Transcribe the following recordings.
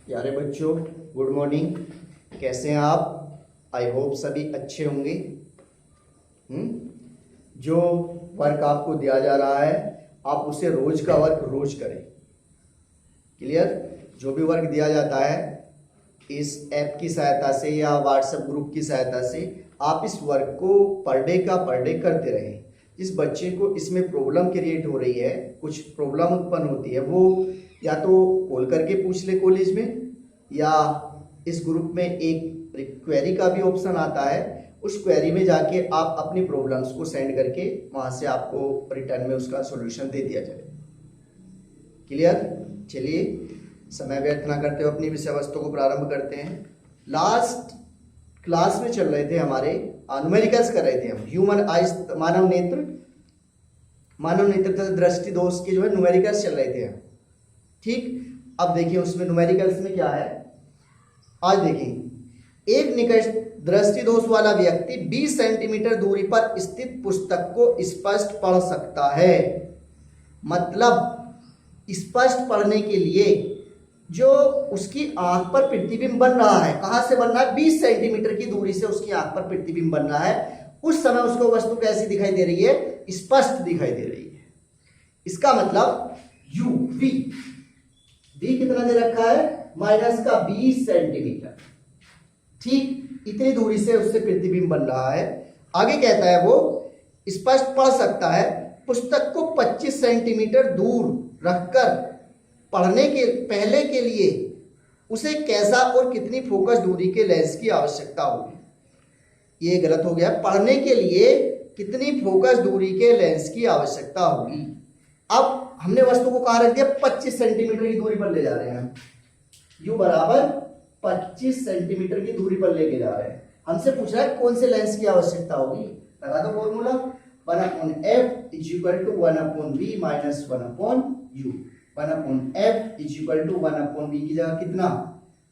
प्यारे बच्चों, good morning. कैसे हैं आप? आई होप सभी अच्छे होंगे। जो वर्क आपको दिया जा रहा है आप उसे रोज का वर्क रोज करें। क्लियर? जो भी वर्क दिया जाता है इस ऐप की सहायता से या व्हाट्सएप ग्रुप की सहायता से आप इस वर्क को पर डे करते रहें। जिस बच्चे को इसमें प्रॉब्लम क्रिएट हो रही है, कुछ प्रॉब्लम उत्पन्न होती है, वो या तो कॉल करके पूछ ले कॉलेज में, या इस ग्रुप में एक क्वेरी का भी ऑप्शन आता है। उस क्वेरी में जाके आप अपनी प्रॉब्लम्स को सेंड करके वहां से आपको रिटर्न में उसका सॉल्यूशन दे दिया जाए। क्लियर? चलिए समय व्यर्थ ना करते हुए अपनी विषय वस्तु को प्रारंभ करते हैं। लास्ट क्लास में चल रहे थे हमारे न्यूमेरिकल्स कर रहे थे हम। ह्यूमन आइज, मानव नेत्र तथा दृष्टि दोष के जो है न्यूमेरिकल्स चल रहे थे हम। ठीक, अब देखिए उसमें न्यूमेरिकल्स में क्या है। आज देखिए, एक निकट दृष्टि दोष वाला व्यक्ति 20 सेंटीमीटर दूरी पर स्थित पुस्तक को स्पष्ट पढ़ सकता है। मतलब स्पष्ट पढ़ने के लिए जो उसकी आंख पर प्रतिबिंब बन रहा है, कहां से बन रहा है? 20 सेंटीमीटर की दूरी से उसकी आंख पर प्रतिबिंब बन रहा है। उस समय उसको वस्तु कैसी दिखाई दे रही है? स्पष्ट दिखाई दे रही है। इसका मतलब यू वी कितना दे रखा है? -20 सेंटीमीटर। ठीक, इतनी दूरी से उससे प्रतिबिंब बन रहा है। आगे कहता है वो स्पष्ट पढ़ सकता है। पुस्तक को 25 सेंटीमीटर दूर रखकर पढ़ने के पहले के लिए उसे कैसा और कितनी फोकस दूरी के लेंस की आवश्यकता होगी? ये गलत हो गया। पढ़ने के लिए कितनी फोकस दूरी के लेंस की आवश्यकता होगी। अब हमने वस्तु को कहां रख दिया? 25 सेंटीमीटर की दूरी पर ले जा रहे हैं। यू बराबर 25 सेंटीमीटर की दूरी पर लेके जा रहे हैं। हमसे पूछ रहा है कौन से लेंस की आवश्यकता होगी। लगा दो formula, 1/f = 1/v - 1/u। 1/f = 1/v की जगह कितना?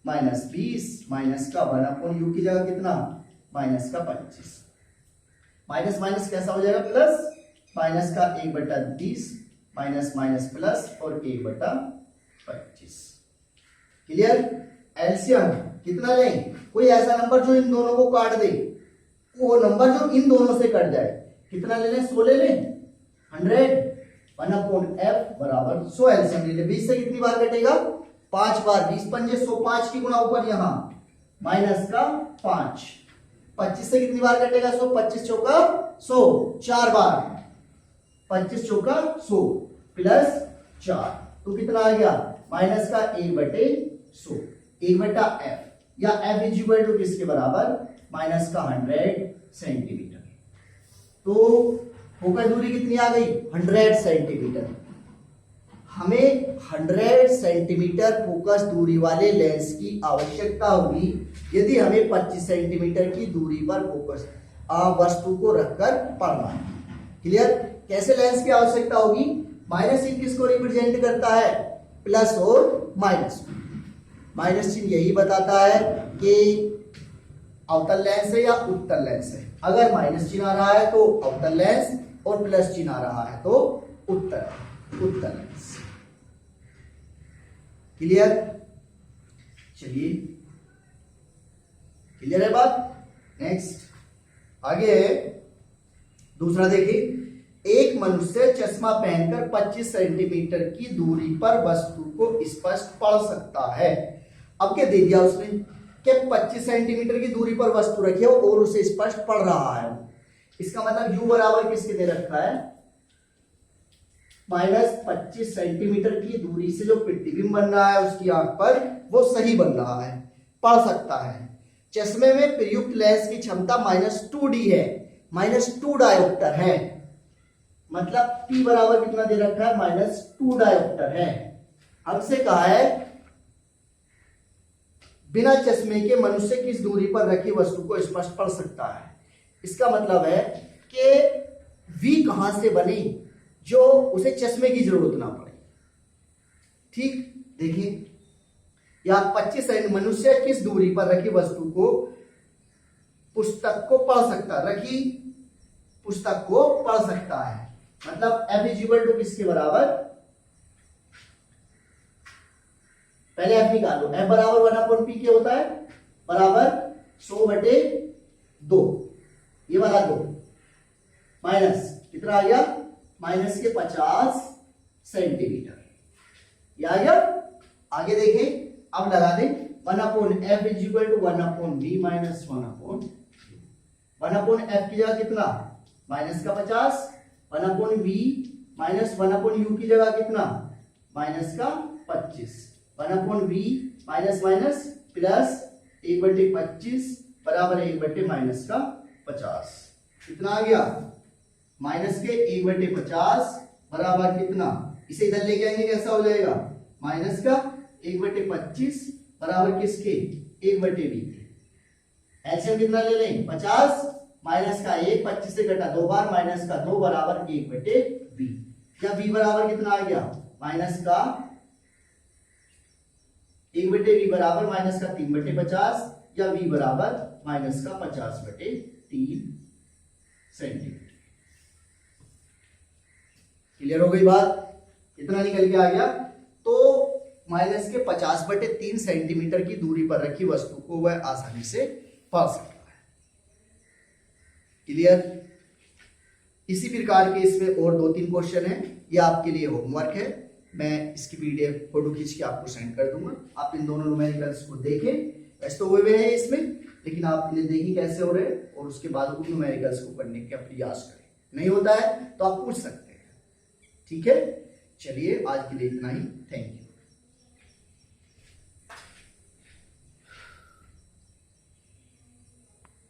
-20 माइनस का 1/u की जगह कितना? -25। माइनस माइनस कैसा हो जाएगा? प्लस। माइनस का 1/20 माइनस माइनस प्लस और 1/25। क्लियर? एलसीएम कितना लें? कोई ऐसा नंबर जो इन दोनों को काट दे, वो नंबर जो इन दोनों से कट जाए। कितना ले लें? 100 ले लें। 100 1/f बराबर 100 एलसीएम ले लें। 20 से कितनी बार कटेगा? 5 बार। 20 पंजे 100, 5 की गुणा ऊपर यहां माइनस का 5। 25 से कितनी बार कटेगा? 100। 25 चौका 100, 4 बार। 25 चौका 100 प्लस 4, तो कितना आ गया? माइनस का 1/100, 1/f, या f इक्वल टू किसके बराबर? माइनस का 100 सेंटीमीटर। तो फोकस दूरी कितनी आ गई? 100 सेंटीमीटर। हमें 100 सेंटीमीटर फोकस दूरी वाले लेंस की आवश्यकता होगी यदि हमें 25 सेंटीमीटर की दूरी पर फोकस वस्तु को रखकर पढ़ना है। क्लियर? कैसे लेंस की आवश्यकता होगी? माइनस चिन्ह किसको रिप्रेजेंट करता है? प्लस और माइनस। माइनस चिन्ह यही बताता है कि अवतल लेंस है या उत्तल लेंस है। अगर माइनस चिन्ह आ रहा है तो अवतल लेंस, और प्लस चिन्ह आ रहा है तो उत्तल लेंस। क्लियर? चलिए, क्लियर है बात? नेक्स्ट आगे है दूसरा। देखिए, एक मनुष्य चश्मा पहनकर 25 सेंटीमीटर की दूरी पर वस्तु को स्पष्ट पढ़ सकता है। अब क्या दे दिया उसने कि 25 सेंटीमीटर की दूरी पर वस्तु रखी है और उसे स्पष्ट पढ़ रहा है। इसका मतलब u बराबर किसके दे रखा है? -25 सेंटीमीटर की दूरी से जो प्रतिबिंब बन रहा है उसकी आंख पर, वो सही बन रहा है, पढ़ सकता है। चश्मे में प्रयुक्त लेंस की क्षमता -2d है, -2 डायोप्टर है। मतलब p बराबर कितना दे रखा है? -2 डायोप्टर है। हमसे कहा है बिना चश्मे के मनुष्य किस दूरी पर रखी वस्तु को स्पष्ट पढ़ सकता है। इसका मतलब है कि v कहां से बने जो उसे चश्मे की जरूरत ना पड़े। ठीक, देखिए, या 25 सेंटीमीटर मनुष्य किस दूरी पर रखी वस्तु को पुस्तक को पढ़ सकता, रखी पुस्तक को पढ़ सकता है। मतलब f इक्वल टू किसके बराबर? पहले एफ निकालो, एफ बराबर 1/p क्या होता है, बराबर 100/2, ये वाला 2 माइनस कितना आ गया, माइनस के 50 सेंटीमीटर, ये आ गया। आगे देखें, अब लगा दें 1/f is equal to 1/v minus 1/f की जगह कितना, माइनस का 50, 1/v माइनस 1/u की जगह कितना, माइनस का 25, 1/v माइनस माइनस प्लस 1/25 बराबर 1 माइनस का 50, कितना आ गया, माइनस के 1/50 बराबर कितना, इसे इधर लेके आएंगे कैसा हो जाएगा, माइनस का 1/25 बराबर किसके, 1/v। एलसीएम कितना ले लें, 50 माइनस का 1, 25 से घटा 2 बार, माइनस का 2 बराबर 1/v, या v बराबर कितना आ गया, माइनस का 1/v बराबर माइनस का 3/50, या v बराबर माइनस का 50/3 सेंटीमीटर। क्लियर हो गई बात, इतना निकल के आ गया। तो माइनस के 50/3 सेंटीमीटर की दूरी पर रखी वस्तु को वह आसानी से पा सकता है। क्लियर। इसी प्रकार के इसमें और 2-3 क्वेश्चन है, ये आपके लिए होमवर्क है, मैं इसकी पीडीएफ फोटो खींच के आपको सेंड कर दूंगा। आप इन दोनों न्यूमेरिकल्स को देखें, वैसे तो हुए हैं इसमें, लेकिन आप इन्हें देखिए कैसे हो रहे हैं और उसके बाद उन न्यूमेरिकल्स को करने का प्रयास करें। नहीं होता है तो आप पूछ सकते हैं, ठीक है। चलिए आज के लिए इतना ही, थैंक यू।